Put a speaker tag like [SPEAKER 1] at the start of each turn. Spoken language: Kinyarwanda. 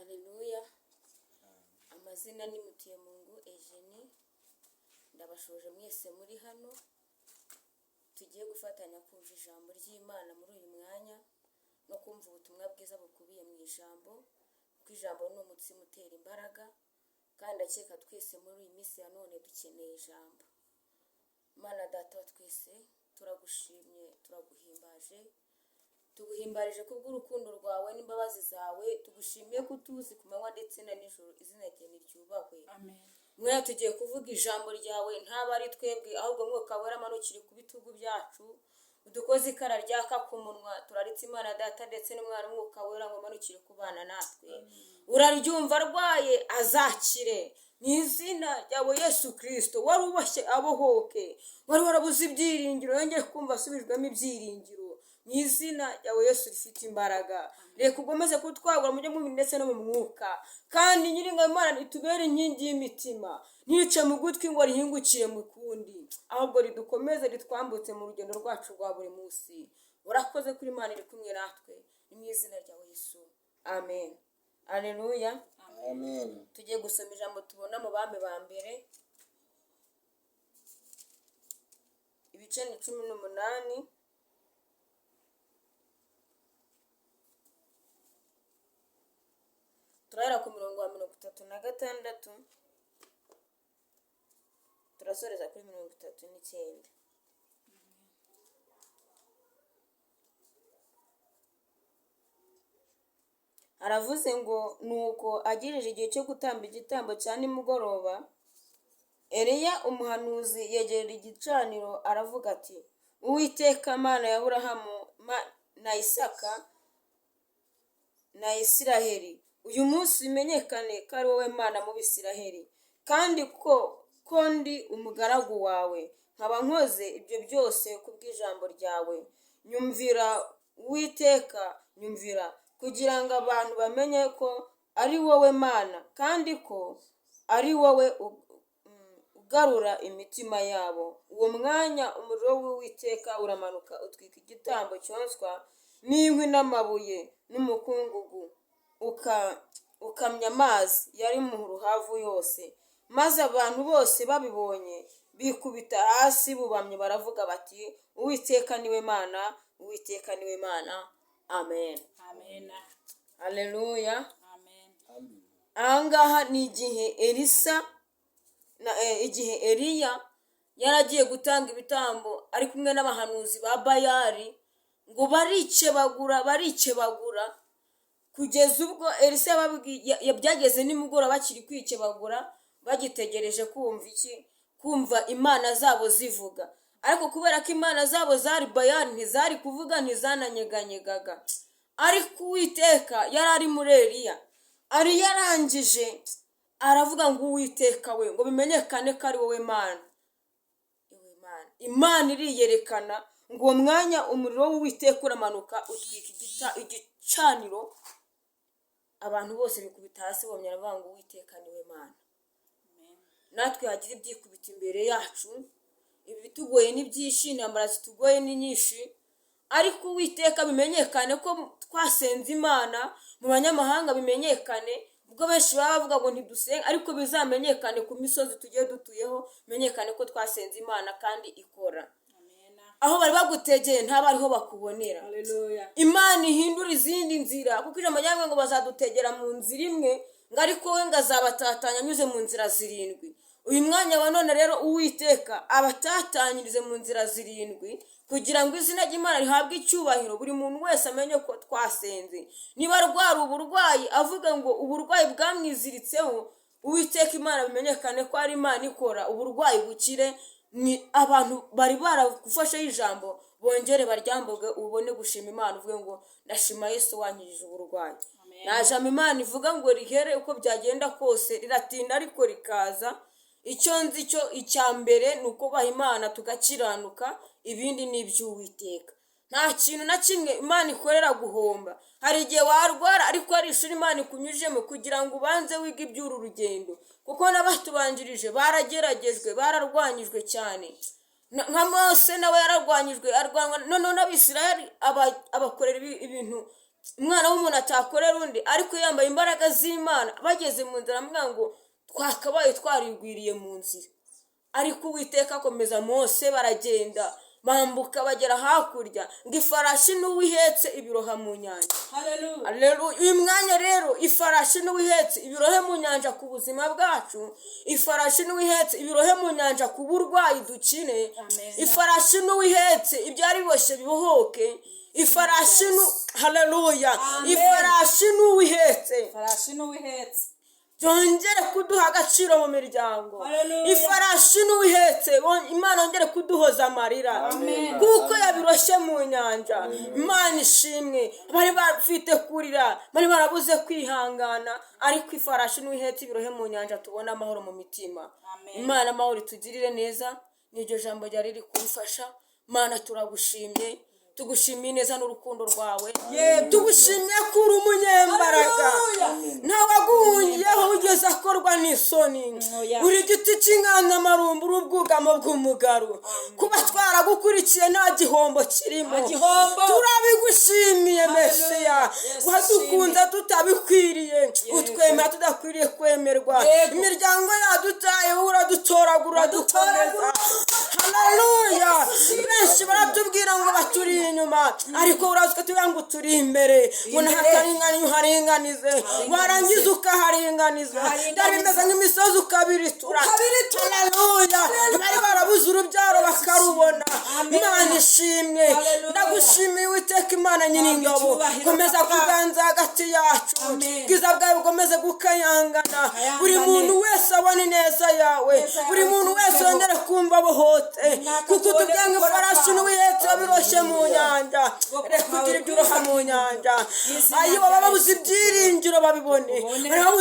[SPEAKER 1] Haleluya. Amazina ni Mutiyemungu Eugenie. Ndabashoje mwese muri hano. Tugiye gufatanya kumva ijambo ry'Imana muri uyu mwanya no kumva ubutumwa bwiza bukubiye mu ijambo. Kuko ijambo ni umutsima utera imbaraga, kandi akeka twese muri iyi minsi ya none dukeneye ijambo. Mana Data wa twese, turagushimye, turaguhimbaje. Tuguhimbarije kubw'urukundo rwawe n'imbabazi zawe. Tugushimiye ko utuzi ku manywa ndetse na nijoro. Izina ryawe niryubahwe.
[SPEAKER 2] Amen.
[SPEAKER 1] Mwe tugiye kuvuga ijambo ryawe, ntaba ari twebwe ahubwo Mwuka Wera amanukire ku bitugu byacu. Udukoze ikara ryaka ku munwa. Turaritse Imana Data ndetse n'Umwana Mwuka Wera ngo amanukire kubana natwe. Uraryumva arwaye azakire mu izina ryawe Yesu Kristo. Wari ubashye abohoke, wari warabuze ibyiringiro yongeye kumva asubijwemo ibyiringiro mu izina ryawe Yesu rifite imbaraga. Reka ugomeze kutwagura mu by'umubiri ndetse no mu mwuka, kandi nyiringa Imana itubere inkingi y'imitima, ntice mu gutwi ngo rihingukire mu kundi, ahubwo ridukomeze ritwambutse mu rugendo rwacu rwa buri munsi. Urakoze kuri Imana iri kumwe natwe, ni mu izina ryawe Yesu, amen. Haleluya.
[SPEAKER 2] Amen.
[SPEAKER 1] Tugiye gusoma ijambo tubona mu Bami ba mbere, ibice ni 18. Turahera ku murongo wa 36, turasoreza kuri 39. Aravuze ngo nuko agejeje igihe cyo gutamba igitambo cya nimugoroba, Eliya umuhanuzi yegerera igicaniro aravuga ati, Uwiteka Mana ya Aburahamu na Isaka na Isiraheli, uyu munsi bimenyekane ko ari wowe Mana mu Bisiraheli, kandi ko ndi umugaragu wawe, nkaba nkoze ibyo byose kubw'ijambo ryawe. Nyumvira Uwiteka, nyumvira, kugira ngo abantu bamenye ko ari wowe Mana, kandi ko ari wowe ugarura imitima yabo. Uwo mwanya umuriro w'Uwiteka uramanuka utwika igitambo cyoswa n'inkwi n'amabuye n'umukungugu, ukamya amazi yari mu ruhavu yose. Maze abantu bose babibonye bikubita hasi bubamye baravuga bati, Uwiteka niwe Mana, Uwiteka niwe Mana. Amen.
[SPEAKER 2] Amen.
[SPEAKER 1] Haleluya.
[SPEAKER 2] Amen.
[SPEAKER 1] Ahangaha ni igihe Eliya yaragiye gutanga ibitambo ari kumwe n'abahanuzi ba Bayali, ngo barikebagura kugeza ubwo Elisa byageze nimugoroba bakiri kwikebagura, bagitegereje kumva imana zabo zivuga. Ariko kubera ko imana zabo zari Bayali, ntizari kuvuga, ntizananyeganyegaga. Ariko Uwiteka yari ari muri Eliya, ari yarangije aravuga ngo Uwiteka we, ngo bimenyekane ko ari wowe Mana. Imana iriyerekana, ngo uwo mwanya umuriro w'Uwiteka uramanuka utwika igicaniro. Abantu bose bikubita hasi bomye baravuga ngo Uwiteka niwe Mana. Natwe hagira ibyikubita imbere yacu, ibi bitugoye ni byinshi, intambara zitugoye ni nyinshi, ariko Uwiteka bimenyekane ko twasenze Imana, mu banyamahanga bimenyekane. Ubwo benshi baba bavuga ngo ntidusenga, ariko bizamenyekane ku misozi tugiye dutuyeho, bimenyekane ko twasenze Imana kandi ikora. Aho bari bagutegeye ntaba ariho bakubonera.
[SPEAKER 2] Haleluya.
[SPEAKER 1] Imana ihindura izindi nzira, kuko ijambo ryawe ngo bazadutegera mu nzira imwe, ngo ariko we ngo azabatatanya anyuze mu nzira 7. Uyu mwanya wa none rero Uwiteka abatatanyirize mu nzira 7, kugira ngo izina ry'Imana rihabwe icyubahiro, buri muntu wese amenye ko twasenze. Niba arwara uburwayi avuga ngo uburwayi bwamwiziritseho, Uwiteka Imana bimenyekane ko ari Imana ikora, uburwayi bukire. Ni abantu bari baragufasheho ijambo bongere baryambuge, ubone gushima Imana, uvuge ngo ndashima Yesu wankijije uburwayi. Najama Imana ivuga ngo rihere uko byagenda kose, riratinda ariko rikaza. Icyo nzi cyo icya mbere ni ukubaha Imana tugakiranuka, ibindi ni iby'Uwiteka. Nta kintu na kimwe Imana ikorera guhomba. Hari igihe warwara ariko hari ishuri Imana ikunyujemo kugira ngo ubanze wige iby'uru rugendo, kuko n'abatubanjirije barageragejwe, bararwanyijwe cyane. Nka Mose nawe yararwanyijwe, arwanwa. None n'Abisirayeli abakorera ibintu umwana w'umuntu atakorera undi, ariko yambaye imbaraga z'Imana. Bageze mu nzira aramubwira ngo twakabaye twarigwiriye mu nzira, ariko Uwiteka akomeza Mose. Baragenda bambuka bagera hakurya, ngo ifarashi n'uwihetse ibiroha mu nyanja. Haleluya. Uyu mwanya rero ifarashi n'uwihetse ibirohe mu nyanja ku buzima bwacu, ifarashi n'uwihetse ibirohe mu nyanja ku burwayi dukine, ifarashi n'uwihetse ibyari biboshye bibohoke, ifarashi haleluya, ifarashi n'uwihetse byongere kuduha agaciro mu miryango. Ifarashi n'uwihetse Imana yongere kuduhoza amarira, kuko yabiroshye mu nyanja. Imana ishimwe. Bari bafite kurira, bari barabuze kwihangana, ariko ifarashi n'uwihetse ibirohe mu nyanja tubona amahoro mu mitima. Imana amahoro itugirire neza. Niryo jambo ryari riri kumfasha. Mana turagushimye, tugushimiye neza n'urukundo rwawe, tugushimiye ko uri umunyembaraga, ntawaguhungiyeho ugeze akorwa n'isoni. Uri igiti cy'inganzamarumbu, uri ubwugamo bw'umugaru. Kuba twaragukurikiye nta gihombo kirimo, turabigushimiye Mesiya. Wadukunze tutabikwiriye, utwemera tudakwiriye kwemerwa. Imiryango yadutaye uradutoragura, dukomeza. Haleluya. Benshi baratubwira ngo baturi inyuma, ariko urazwe tuvuga ngo turi imbere. Ngo nahataringaniye uharinganize, warangiza ukaharinganiza. Byari bimeze nk'imisozi ukabiritura. Haleluya. Bari barabuze urubyaro bakarubona. Imana ishimwe. Ndagushimiye Uwiteka Imana Nyiringabo, komeza kuganza hagati yacu. Bwiza bwawe bukomeze gukayangana. Buri muntu wese abone neza yawe, buri muntu wese yongere kumva abohote, kuko utubwira ngo ifarashi n'uwihetse biroshye mu nyanja. Reka kugira ibyo uroha mu nyanja. Ayo baba babuze ibyiringiro babibone.